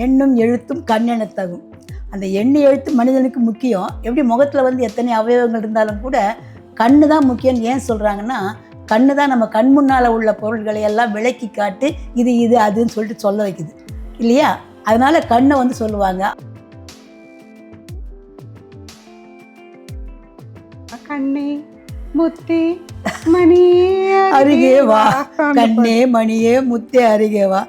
எண்ணும் எழுத்தும் கண்ணெனத்தகும். அந்த எண்ணு எழுத்து மனிதனுக்கு முக்கியம். எப்படி முகத்தில் வந்து எத்தனை அவயவங்கள் இருந்தாலும் கூட கண்ணு தான் முக்கியம்னு ஏன் சொல்கிறாங்கன்னா, கண்ணு தான் நம்ம கண் முன்னால் உள்ள பொருள்களை எல்லாம் விளக்கி காட்டு இது இது அதுன்னு சொல்லிட்டு சொல்ல வைக்குது இல்லையா? அதனால கண்ணை வந்து சொல்லுவாங்க. கண்ணே முத்தே மணியே அருகே வா, கண்ணே மணியே முத்தே அருகே வா.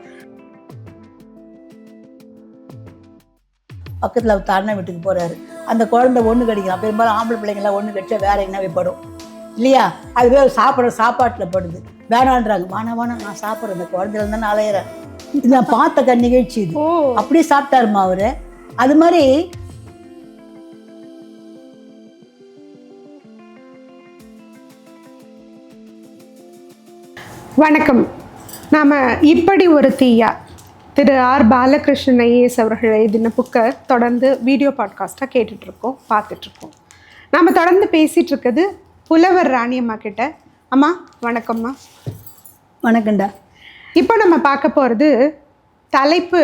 பக்கத்தில் அவர் அண்ணன் வீட்டுக்கு போகிறாரு. அந்த குழந்தை ஒன்று கடிக்கலாம். பெரும்பாலும் ஆம்பளை பிள்ளைங்களாம் ஒன்று கடிச்சா வேற எங்கேனாவே படும் இல்லையா? அதுவே சாப்பிட்ற சாப்பாட்டில் படுது. வேணான்றாங்க. வேணாம் நான் சாப்பிட்றேன், இந்த குழந்தையில இருந்தால் நான் அலையிறேன். இது நான் பார்த்த நிகழ்ச்சி இது. அப்படியே சாப்பிட்டாருமா அவரு. அது மாதிரி வணக்கம். நாம் இப்படி ஒரு தீயா திரு ஆர் பாலகிருஷ்ணன் ஐஏஎஸ் அவர்கள் எழுதின புக்கை தொடர்ந்து வீடியோ பாட்காஸ்ட்டாக கேட்டுட்ருக்கோம், பார்த்துட்ருக்கோம். நாம் தொடர்ந்து பேசிகிட்டு இருக்கிறது புலவர் ராணியம்மா கிட்ட. அம்மா வணக்கம்மா. வணக்கம்டா. இப்போ நம்ம பார்க்க போகிறது தலைப்பு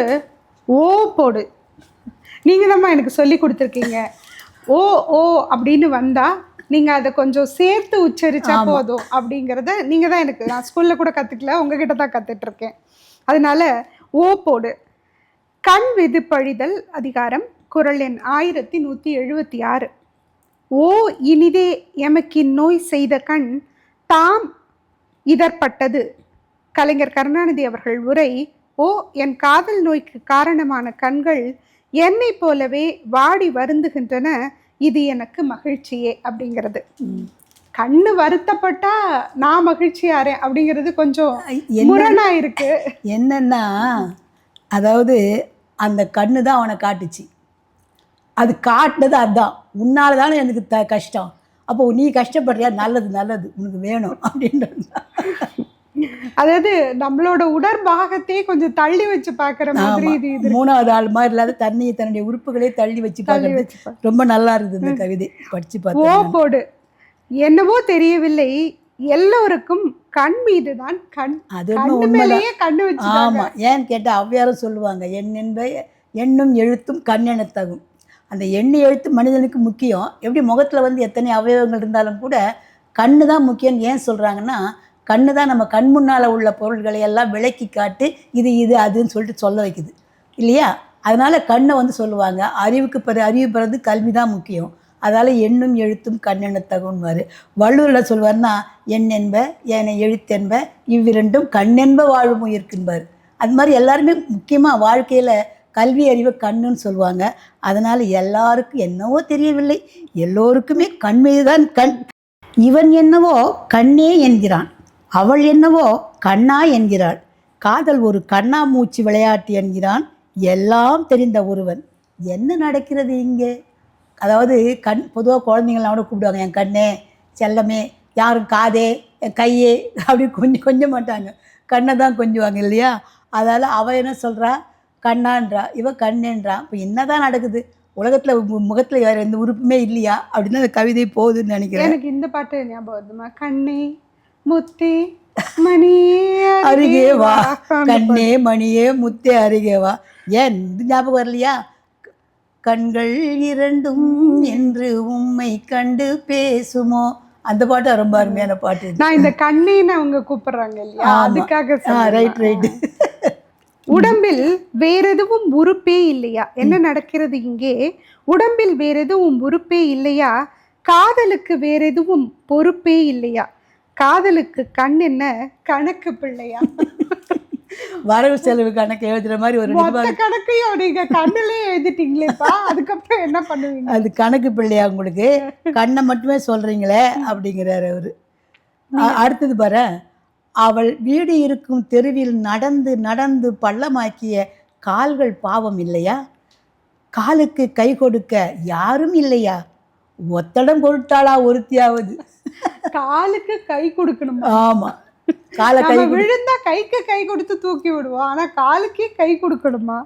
ஓ போடு. நீங்கள் தான்மா எனக்கு சொல்லி கொடுத்துருக்கீங்க. ஓ ஓ அப்படின்னு வந்தால் நீங்கள் அதை கொஞ்சம் சேர்த்து உச்சரித்தா போதும் அப்படிங்கிறத நீங்கள் தான் எனக்கு, நான் ஸ்கூலில் கூட கற்றுக்கல, உங்ககிட்ட தான் கற்றுட்ருக்கேன். அதனால ஓ போடு. கண் விதிப்பழிதல் அதிகாரம், குறள் எண் 1176. ஓ இனிதே எமக்கின் நோய் செய்த கண் தாம் இதற்பட்டது. கலைஞர் கருணாநிதி அவர்கள் உரை. ஓ என் காதல் நோய்க்கு காரணமான கண்கள் என்னை போலவே வாடி வருந்துகின்றன, இது எனக்கு மகிழ்ச்சியே அப்படிங்கிறது. கண்ணு வருத்தப்பட்டா நான் மகிழ்ச்சியாரேன் அப்படிங்கிறது கொஞ்சம் முரணா இருக்கு. என்னன்னா, அதாவது அந்த கண்ணு தான் அவனை காட்டுச்சு. அது காட்டுனது அதுதான். உன்னால தானே எனக்கு கஷ்டம், அப்போ நீ கஷ்டப்படுறியா, நல்லது நல்லது உனக்கு வேணும் அப்படின்றது. அதாவது நம்மளோட உடற்பாகத்தையே கொஞ்சம் தள்ளி வச்சு பார்க்குற மாதிரி. இது மூணாவது ஆள் மாதிரி இல்லாத தன்னுடைய உறுப்புகளே தள்ளி வச்சு பார்க்கறது ரொம்ப நல்லா இருக்குது இந்த கவிதை படிச்சு பார்த்து. ஓ போடு. என்னவோ தெரியவில்லை, எல்லோருக்கும் கண் மீது தான் கண். அது மேலேயே கண்ணு வச்சு. ஆமா, ஏன்னு கேட்டா ஔவையாரும் சொல்லுவாங்க, எண்ணும் எழுத்தும் கண்ணெனத்தகும். அந்த எண்ணு எழுத்து மனிதனுக்கு முக்கியம். எப்படி முகத்தில் வந்து எத்தனை அவயவங்கள் இருந்தாலும் கூட கண்ணு தான் முக்கியம்னு ஏன் சொல்கிறாங்கன்னா, கண்ணு தான் நம்ம கண் முன்னால் உள்ள பொருள்களை எல்லாம் விளக்கி காட்டு இது இது அதுன்னு சொல்லிட்டு சொல்ல வைக்குது இல்லையா? அதனால் கண்ணை வந்து சொல்லுவாங்க. அறிவு பெறது கல்வி தான் முக்கியம். அதால் எண்ணும் எழுத்தும் கண்ணெனத்தகும்பார். வள்ளுவரில் சொல்வார்னா, எண் என்ப ஏனை எழுத்தென்ப இவ்விரண்டும் கண்ணென்ப வாழும் உயிர்க்குன்பார். அது மாதிரி எல்லாருமே முக்கியமாக வாழ்க்கையில் கல்வி அறிவை கண்ணுன்னு சொல்லுவாங்க. அதனால் எல்லாருக்கும் என்னவோ தெரியவில்லை, எல்லோருக்குமே கண் மீது தான் கண். இவன் என்னவோ கண்ணே என்கிறான், அவள் என்னவோ கண்ணா என்கிறாள். காதல் ஒரு கண்ணாமூச்சி விளையாட்டு என்கிறான் எல்லாம் தெரிந்த ஒருவன். என்ன நடக்கிறது இங்கே? அதாவது பொதுவாக குழந்தைங்களாம் கூட கூப்பிடுவாங்க, என் கண்ணே, செல்லமே. யாரும் காதே, என் கையே அப்படி கொஞ்சம் மாட்டாங்க, கண்ணை தான் கொஞ்சுவாங்க இல்லையா? அதால் அவள் என்ன சொல்கிறா, கண்ணான்றா, இவ கண்ணேன்றா. இப்போ என்ன தான் நடக்குது உலகத்தில்? முகத்தில் வேறு எந்த உறுப்புமே இல்லையா அப்படின்னு அந்த கவிதை போகுதுன்னு நினைக்கிறேன். எனக்கு இந்த பாட்டு ஞாபகம் வருதுமா. கண்ணே முத்தே மணியே அருகே வா, கண்ணே மணியே முத்தே அருகே வா. ஏன் இது ஞாபகம் வரலையா? கண்கள் இரண்டும் என்று உம்மை கண்டு பேசுமோ, அந்த பாட்டு ரொம்ப அருமையான பாட்டு. நான் இந்த கண்ணேன்னு அவங்க கூப்பிடுறாங்க இல்லையா, அதுக்காக. ரைட். உடம்பில் வேற எதுவும் உறுப்பே இல்லையா? என்ன நடக்கிறது இங்கே? உடம்பில் வேற எதுவும் உறுப்பே இல்லையா? காதலுக்கு வேற எதுவும் பொறுப்பே இல்லையா? காதலுக்கு கண் என்ன கணக்கு பிள்ளையா? வரவு செலவு கணக்கு எழுதுற மாதிரி ஒரு கணக்கையும் நீங்க கண்ணுலே எழுதிட்டீங்களேப்பா, அதுக்கப்புறம் என்ன பண்ணுவீங்க? அது கணக்கு பிள்ளையா உங்களுக்கு? கண்ணை மட்டுமே சொல்றீங்களே அப்படிங்கிறாரு அவரு. அடுத்தது பாரு, அவள் வீடு இருக்கும் தெருவில் நடந்து நடந்து பள்ளமாக்கிய கால்கள் பாவம் இல்லையா? காலுக்கு கை கொடுக்க யாரும் இல்லையா? ஒத்தடம் கொடுத்தாளா ஒருத்தியாவது? காலுக்கு கை கொடுக்கணும். ஆமா, காலை கை விழுந்தா கைக்கு கை கொடுத்து தூக்கி விடுவோம், ஆனா காலுக்கே கை கொடுக்கணுமா?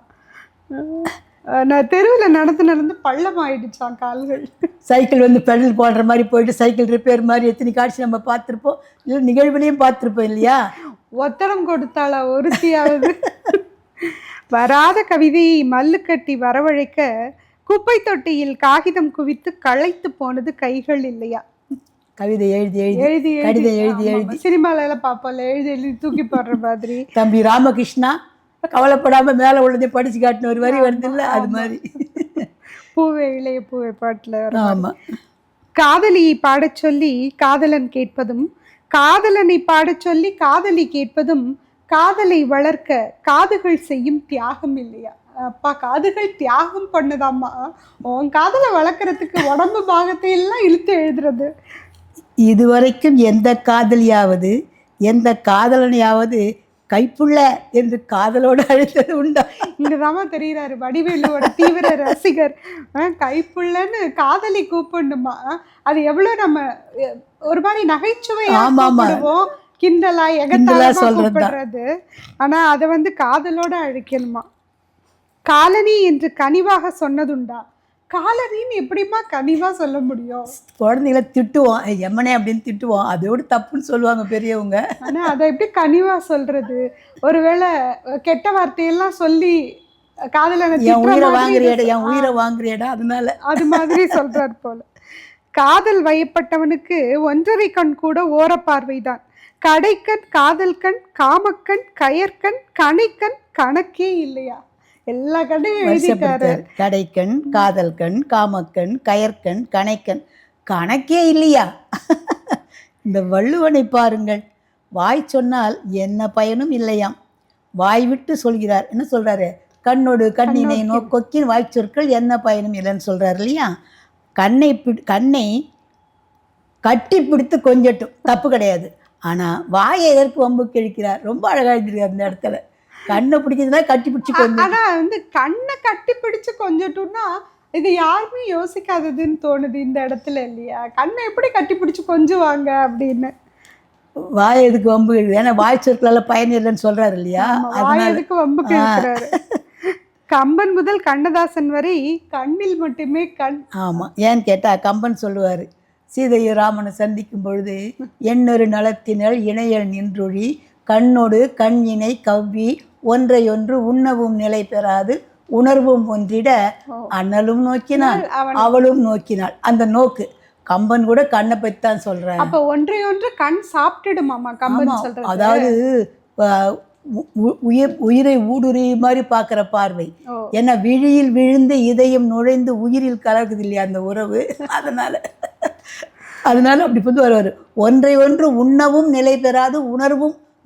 நான் தெருவில் நடந்து பள்ளம் ஆயிடுச்சான் கால்கள். சைக்கிள் வந்து பெடல் போடுற மாதிரி போயிட்டு சைக்கிள் ரிப்பேர் மாதிரி எத்தனை காட்சி நம்ம பார்த்துருப்போம், இல்லை நிகழ்வுலையும் பார்த்துருப்போம் இல்லையா? ஒத்தடம் கொடுத்தாளா ஒருத்தியாவது? வராத கவிதையை மல்லு கட்டி வரவழைக்க குப்பை தொட்டியில் காகிதம் குவித்து களைத்து போனது கைகள் இல்லையா? கவிதை எழுதி எழுதி எழுதி கடிதம் எழுதி எழுதி சினிமால எல்லாம் பார்ப்போம்ல, எழுதி எழுதி தூக்கி போடுற மாதிரி. தம்பி ராமகிருஷ்ணா கவலைப்படாம மேல உள்ளதை படிச்சு காட்டின ஒரு வரி வருது இல்ல, அது மாதிரி. பூவே இளைய பூவே பாட்டுல வரும். ஆமா. காதலியை பாடச் சொல்லி காதலன் கேட்பதும், காதலனை பாடச் சொல்லி காதலி கேட்பதும் காதலை வளர்க்க காதுகள் செய்யும் தியாகம் இல்லையா? அப்பா, காதுகள் தியாகம் பண்ணுதாம்மா. உன் காதலை வளர்க்கறதுக்கு உடம்பு பாகத்தை எல்லாம் இழுத்து எழுதுறது. இதுவரைக்கும் எந்த காதலியாவது எந்த காதலனையாவது கைப்புள்ள என்று காதலோடு அழைத்தது உண்டா? இங்கதாம்மா தெரியுறாரு வடிவேலுவோட தீவிர ரசிகர். கைப்புள்ளன்னு காதலி கூப்பிடணுமா? அது எவ்வளவு நம்ம ஒரு மாதிரி நகைச்சுவையா கூப்பிடுவோம், கிண்டலா எகத்தாளமா கூப்பிடுறது. ஆனா அதை வந்து காதலோட அழைக்கணுமா? காலனி என்று கனிவாக சொன்னதுண்டா? காலனின்னு எப்படிமா கனிவா சொல்ல முடியும்? குழந்தைகளை திட்டுவோம், எம்மனே அப்படின்னு திட்டுவோம், அதோடு தப்புன்னு சொல்லுவாங்க பெரியவங்க. ஆனா அதை எப்படி கனிவா சொல்றது? ஒருவேளை கெட்ட வார்த்தையெல்லாம் சொல்லி காதலனை என் உயிரை வாங்குறியடா, என் உயிரை வாங்குறியடா, அதனால அது மாதிரி சொல்றார் போல. காதல் வயப்பட்டவனுக்கு ஒன்றரை கண் கூட ஓரப்பார்வைதான். கடைக்கண், காதல் கண், காமக்கண், கயற்கண், கணைக்கண் கணக்கே இல்லையா? எல்லா கண்ணையும் எழுதிட்டாரு. கடைக்கண், காதல் கண், காமக்கண், கயற்கண், கணைக்கண் கணக்கே இல்லையா? இந்த வள்ளுவனை பாருங்கள். வாய் சொன்னால் என்ன பயனும் இல்லையாம், வாய் விட்டு சொல்கிறார். என்ன சொல்றாரு? கண்ணோடு கண்ணினை நோக்கொக்கின் வாய் சொற்கள் என்ன பயனும் இல்லைன்னு சொல்றாரு இல்லையா? கண்ணை கட்டி பிடித்து கொஞ்சட்டும், தப்பு கிடையாது. ஆனால் வாயை எதற்கு வம்புக்கு இழுக்கிறார்? ரொம்ப அழகாக எழுதிருக்கார் அந்த இடத்துல. கண்ணை பிடிக்கிறதுனா கட்டி பிடிச்சி கொஞ்சம். ஆனால் வந்து கண்ணை கட்டி பிடிச்சு கொஞ்சட்டும்னா இது யாருமே யோசிக்காததுன்னு தோணுது இந்த இடத்துல இல்லையா? கண்ணை எப்படி கட்டி பிடிச்சி கொஞ்சுவாங்க அப்படின்னு. வாய் எதுக்கு வம்பு இழுக்குது? ஏன்னா வாய் சொற்களால் பயன் இல்லைன்னு சொல்கிறாரு இல்லையா? வாய் எதுக்கு வம்புக்கு இழுக்கிறாரு? கம்பன் முதல் கண்ணதாசன் வரை கண்ணில் மட்டுமே கண். ஆமாம். ஏன்னு கேட்டால் கம்பன் சொல்லுவார், சீதையை ராமனை சந்திக்கும் பொழுது எண்ணொரு நலத்தினள் இணையல் நின்றொழி கண்ணோடு கண் இணை கவ்வி ஒன்றையொன்று உண்ணவும் நிலை பெறாது உணர்வும் ஒன்றிட அண்ணலும் நோக்கினாள் அவளும் நோக்கினாள். அந்த நோக்கு கம்பன் கூட கண்ணை பற்றி தான் சொல்றாரு. அப்போ ஒன்றையொன்று கண் சாப்பிட்டுடுமாமா கம்பன் சொல்றது. அதாவது உயிரை ஊடுருவி மாதிரி பார்க்குற பார்வை. ஏன்னா விழியில் விழுந்து இதயம் நுழைந்து உயிரில் கலக்குது இல்லையா அந்த உறவு. அதனால அப்படி வந்து வருவார். ஒன்றை ஒன்று உண்ணவும் நிலை பெறாது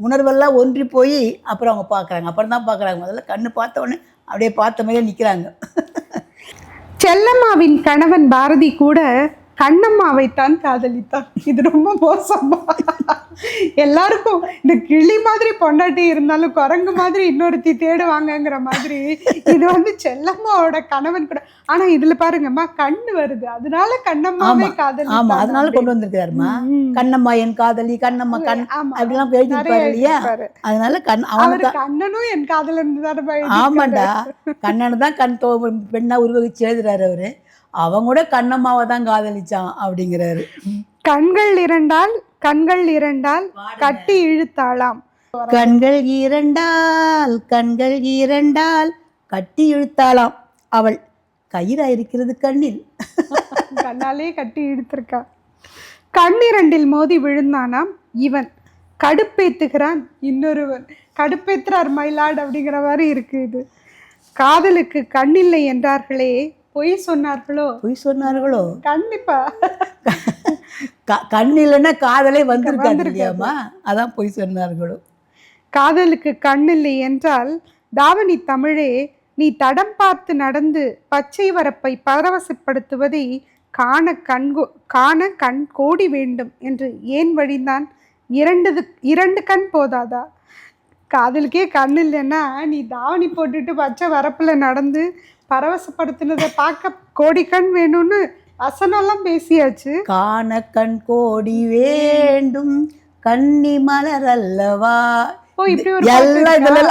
உணர்வெல்லாம் ஒன்றி போய் அப்புறம் அவங்க பார்க்குறாங்க. அப்புறம் தான் பார்க்குறாங்க. முதல்ல கண்ணு பார்த்த உடனே அப்படியே பார்த்த மாதிரியே நிற்கிறாங்க. செல்லம்மாவின் கணவன் பாரதி கூட கண்ணம்மாவைத்தான் காதலித்தான். இது ரொம்ப மோசமா. எல்லாருக்கும் இந்த கிளி மாதிரி பொண்டாட்டி இருந்தாலும் குரங்கு மாதிரி இன்னொருத்தி தேடுவாங்கங்கிற மாதிரி இது வந்து செல்லம்மாவோட கணவன் கூட. ஆனா இதுல பாருங்கம்மா கண்ணு வருது, அதனால கண்ணம்மாவே காதலி. ஆமா, அதனால கொண்டு வந்திருக்காருமா. கண்ணம்மா என் காதலி, கண்ணம்மா கண் அப்படிலாம் எழுதிருப்பாரு இல்லையா? அதனால அவரு கண்ணனும் என் காதலன் தான். ஆமாண்டா, கண்ணனு தான் கண் பெண்ணா உருவகிச்சு எழுதுறாரு அவரு. அவங்க கூட கண்ணம்மாவை தான் காதலிச்சான் அப்படிங்கிறாரு. கண்கள் இரண்டால் கட்டி இழுத்தாளாம். கண்கள் இரண்டால் கட்டி இழுத்தாளாம். அவள் கயிறா இருக்கிறது கண்ணில். கண்ணாலே கட்டி இழுத்திருக்கா. கண்ணிரண்டில் மோதி விழுந்தானாம் இவன். கடுப்பேத்துகிறான் இன்னொருவன். கடுப்பேத்துறார் மயிலாடு அப்படிங்கிற மாதிரி இருக்கு இது. காதலுக்கு கண்ணில்லை என்றார்களே, பொய் சொன்னார்களோ? கண்டிப்பா. கண் இல்லைன்னா காதலே வந்திருக்காது இல்லையாமா? அதான் பொய் சொன்னார்களோ. காதலுக்கு கண்ணில்லை என்றால் தாவணி தமிழே, நீ தடம் பார்த்து நடந்து பச்சை வரப்பை பரவசப்படுத்துவதை காண கண் கோடி வேண்டும் என்று ஏன் வழிந்தான்? இரண்டு கண் போதாதா? காதலுக்கே கண் இல்லைன்னா நீ தாவணி போட்டுட்டு பச்சை வரப்புல நடந்து பரவசப்படுத்தினதை பார்க்க கோடி கண் வேணும்னு வசனம்லாம் பேசியாச்சு. காண கண் கோடி வேண்டும் கன்னி மலர் அல்லவா. இப்படி ஒரு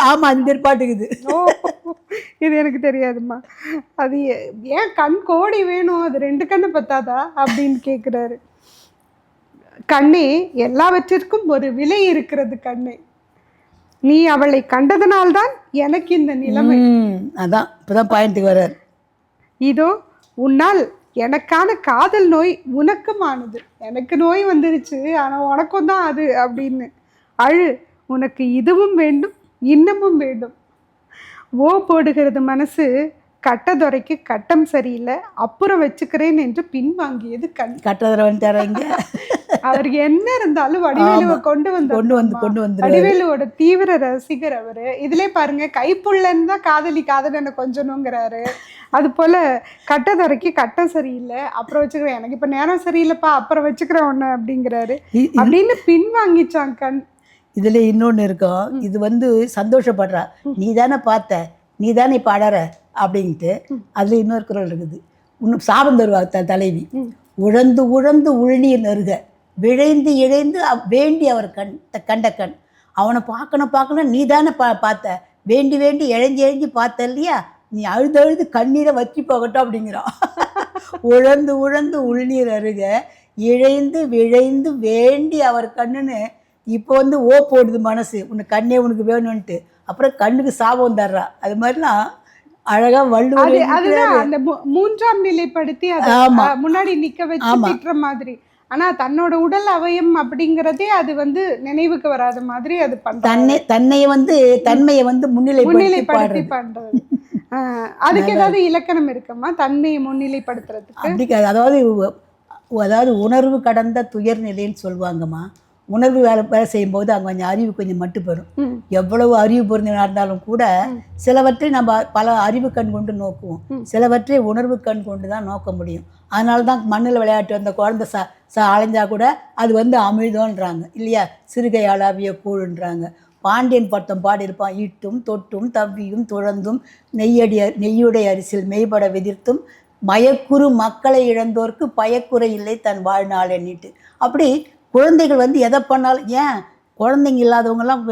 ஆமா, அந்த பாட்டுக்குது. இது எனக்கு தெரியாதுமா. அது ஏன் கண் கோடி வேணும், அது ரெண்டு கண்ணு பத்தாதா அப்படின்னு கேட்குறாரு. கண்ணே, எல்லாவற்றிற்கும் ஒரு விலை இருக்கிறது கண்ணே. நீ அவளை கண்டதனால்தான் எனக்கு இந்த நிலைமை. அதான் இப்பதான் பாயிண்ட்டுக்கு வர்றார். இதோ உன்னால் எனக்கான காதல் நோய் உனக்குமானது. எனக்கு நோய் வந்துருச்சு, ஆனா உனக்கும் தான் அது அப்படின்னு. அழு, உனக்கு இதுவும் வேண்டும் இன்னமும் வேண்டும். ஓ போடுகிறது மனசு, கட்டதுரைக்கு கட்டம் சரியில்லை, அப்புறம் வச்சுக்கிறேன் என்று பின்வாங்கியது கண். கட்டதுரை வந்துட்டாரங்க. அவருக்கு என்ன இருந்தாலும் வடிவேலுவை கொண்டு வந்து வடிவேலுவோட தீவிர ரசிகர் அவரு. இதுல பாருங்க, கைப்புள்ளன்னு தான் காதலனை கொஞ்சணுங்கிறாரு. அது போல கட்டதுரைக்கு கட்டம் சரியில்லை, அப்புறம் வச்சுக்கிறேன், எனக்கு இப்ப நேரம் சரியில்லைப்பா, அப்புறம் வச்சுக்கிறேன் ஒண்ணு அப்படிங்கிறாரு. அப்படின்னு பின்வாங்கிச்சான் கண். இதுல இன்னொன்னு இருக்கும். இது வந்து சந்தோஷப்படுறா, நீ தானே பார்த்த, நீ தானே இப்ப அடற அப்படின்ட்டு. அதுல இன்னொரு குரல் இருக்குது. இன்னும் சாபம் தருவா தலைவி. உழந்து உழந்து உள்நீர் நெருக, விழைந்து இழைந்து வேண்டி அவர் கண்ட கண். அவனை பார்க்கணும் நீ தானே பார்த்த, வேண்டி வேண்டி இழைஞ்சி பார்த்த இல்லையா, நீ அழுது கண்ணீரை வற்றி போகட்டும் அப்படிங்கிறான். உழந்து உழந்து உள்நீர் அருக, இழைந்து விழைந்து வேண்டி அவர் கண்ணுன்னு. இப்போ வந்து ஓ போடுது மனசு, உனக்கு கண்ணே உனக்கு வேணும்ன்ட்டு. அப்புறம் கண்ணுக்கு சாபம் தர்றா. அது மாதிரிலாம் அழகா வள்ளுவர் அந்த மூன்றாம் நிலைப்படுத்தி முன்னாடி நிக்க வச்சு திட்டுற மாதிரி. ஆனா தன்னோட உடல் அவயம் அப்படிங்கறதே அது வந்து நினைவுக்கு வராத மாதிரி அது பண்ற. தன்மையை வந்து முன்னிலைப்படுத்தி பண்றது. அதுக்கு ஏதாவது இலக்கணம் இருக்குமா தன்மையை முன்னிலைப்படுத்துறதுக்கு? அப்படி அதாவது உணர்வு கடந்த துயர் நிலைன்னு சொல்லுவாங்கம்மா. உணர்வு வேலை செய்யும்போது அங்கே கொஞ்சம் அறிவு கொஞ்சம் மட்டுப்படும். எவ்வளவு அறிவு பொருந்தினா இருந்தாலும் கூட சிலவற்றை நம்ம பல அறிவு கண் கொண்டு நோக்குவோம், சிலவற்றை உணர்வு கண் கொண்டு தான் நோக்க முடியும். அதனால தான் மண்ணில் விளையாட்டு அந்த குழந்தை அலைஞ்சா கூட அது வந்து அமிழ்தோன்றாங்க இல்லையா, சிறுகை அளவிய கூழுன்றாங்க. பாண்டியன் பட்டம் பாடியிருப்பான், ஈட்டும் தொட்டும் தவ்வியும் துழந்தும் நெய்யுடைய அரிசில் மெய்பட விதிர்த்தும் மயக்குறு மக்களை இழந்தோர்க்கு பயக்குறை இல்லை தன் வாழ்நாள் எண்ணிட்டு. அப்படி குழந்தைகள் வந்து எதை பண்ணாலும், ஏன் குழந்தைங்க இல்லாதவங்கெல்லாம்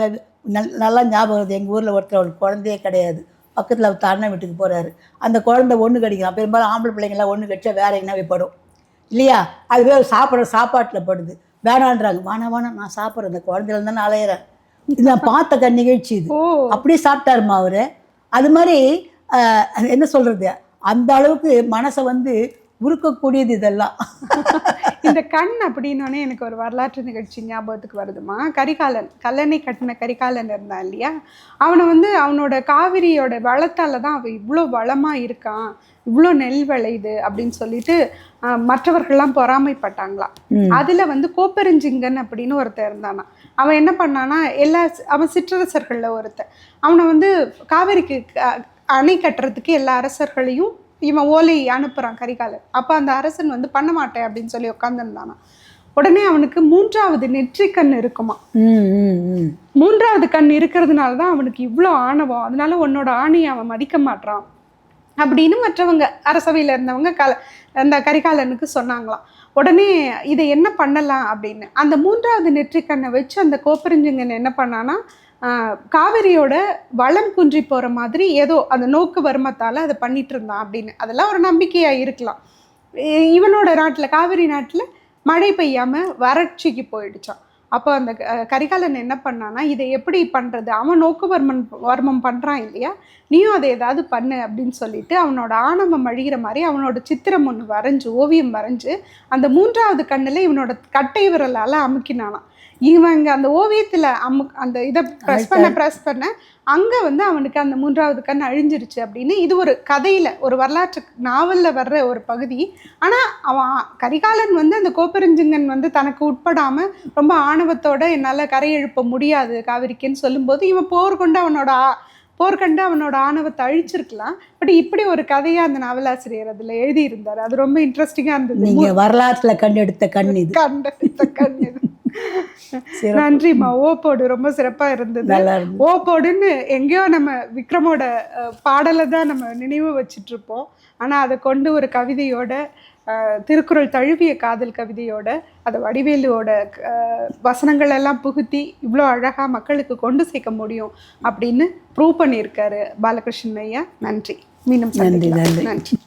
நல்லா ஞாபகம் வருது. எங்கள் ஊரில் ஒருத்தர் அவளுக்கு குழந்தையே கிடையாது, பக்கத்தில் அவர் அண்ணன் வீட்டுக்கு போகிறாரு. அந்த குழந்தை ஒன்று கடிக்கலாம். பெரும்பாலும் ஆம்பளை பிள்ளைங்களாம் ஒன்று கடிச்சா வேற எங்கேனாவே படும் இல்லையா, அதுவே சாப்பாட்டில் படுது. வேணான்றாங்க, வேணாம் நான் சாப்பிட்றேன், அந்த குழந்தைகள் தானே அலையிறேன். இது நான் பார்த்த நிகழ்ச்சி இது. அப்படியே சாப்பிட்டாருமா அவரு. அது மாதிரி என்ன சொல்கிறது, அந்த அளவுக்கு மனசை வந்து உருக்கக்கூடியது இதெல்லாம். இந்த கண் அப்படின்னோடனே எனக்கு ஒரு வரலாற்று நிகழ்ச்சி ஞாபகத்துக்கு வருதுமா. கல்லணை கட்டின கரிகாலன் இருந்தான் இல்லையா, அவனை வந்து அவனோட காவிரியோட வளத்தால தான் அவன் இவ்வளோ வளமாக இருக்கான், இவ்வளோ நெல் விளையுது அப்படின்னு சொல்லிட்டு மற்றவர்கள்லாம் பொறாமைப்பட்டாங்களாம். அதில் வந்து கோப்பெருஞ்சிங்கன் அப்படின்னு ஒருத்தர் இருந்தானா. அவன் என்ன பண்ணானா, அவன் சிற்றரசர்களில் ஒருத்தர். அவனை வந்து காவிரிக்கு அணை கட்டுறதுக்கு எல்லா அரசர்களையும் இவன் ஓலை அனுப்புகிறான் கரிகாலன். அப்போ அந்த அரசன் வந்து பண்ண மாட்டேன் அப்படின்னு சொல்லி உட்காந்துருந்தானா. உடனே அவனுக்கு 3வது நெற்றிக்கண் இருக்குமா. 3வது கண் இருக்கிறதுனால தான் அவனுக்கு இவ்வளோ ஆணவம், அதனால உன்னோட ஆணையை அவன் மதிக்க மாட்டான் அப்படின்னு மற்றவங்க அரசவையில் இருந்தவங்க அந்த கரிகாலனுக்கு சொன்னாங்களாம். உடனே இதை என்ன பண்ணலாம் அப்படின்னு அந்த 3வது நெற்றிக்கண்ணை வச்சு அந்த கோப்பெருஞ்சிங்கன் என்ன பண்ணானா, காவிரியோட வளம் குன்றி போகிற மாதிரி ஏதோ அந்த நோக்கு வருமத்தால் அதை பண்ணிட்டு இருந்தான் அப்படின்னு. அதெல்லாம் ஒரு நம்பிக்கையாக இருக்கலாம். இவனோட நாட்டில், காவிரி நாட்டில் மழை பெய்யாமல் வறட்சிக்கு போயிடுச்சான். அப்போ அந்த கரிகாலன் என்ன பண்ணானா, இதை எப்படி பண்ணுறது, அவன் நோக்கு வர்மம் பண்ணுறான் இல்லையா, நீயும் அதை ஏதாவது பண்ணு அப்படின்னு சொல்லிட்டு அவனோட ஆணவம் அழிகிற மாதிரி அவனோட சித்திரம் ஒன்று வரைஞ்சு, ஓவியம் வரைஞ்சு அந்த 3வது கண்ணில் இவனோட கட்டை விரலால் அமுக்கினானான். இவங்க அந்த ஓவியத்தில் அந்த இதை ப்ரெஸ் பண்ண அங்கே வந்து அவனுக்கு அந்த 3வது கண் அழிஞ்சிருச்சு அப்படின்னு. இது ஒரு கதையில், ஒரு வரலாற்று நாவலில் வர்ற ஒரு பகுதி. ஆனால் அவன் கரிகாலன் வந்து அந்த கோப்பெருஞ்சிங்கன் வந்து தனக்கு உட்படாமல் ரொம்ப ஆணவத்தோடு என்னால் கரை எழுப்ப முடியாது காவிரிக்குன்னு சொல்லும்போது இவன் போர்க்கண்டு அவனோட ஆணவத்தை அழிச்சிருக்கலாம். பட் இப்படி ஒரு கதையாக அந்த நாவலாசிரியர் அதில் எழுதியிருந்தார். அது ரொம்ப இன்ட்ரெஸ்டிங்காக இருந்தது. நீங்கள் வரலாற்றில் கண்டெடுத்த கண் இது. நன்றிம்மா. ஓப்போடு ரொம்ப சிறப்பா இருந்தது. ஓப்போடுன்னு எங்கேயோ நம்ம விக்ரமோட பாடலை தான் நம்ம நினைவு வச்சிட்டு இருப்போம். ஆனா அதை கொண்டு ஒரு கவிதையோட, திருக்குறள் தழுவிய காதல் கவிதையோட, அதை வடிவேலுவோட வசனங்கள் எல்லாம் புகுத்தி இவ்வளோ அழகா மக்களுக்கு கொண்டு சேர்க்க முடியும் அப்படின்னு ப்ரூவ் பண்ணியிருக்காரு பாலகிருஷ்ணன் ஐயா. நன்றி. மீண்டும் நன்றி.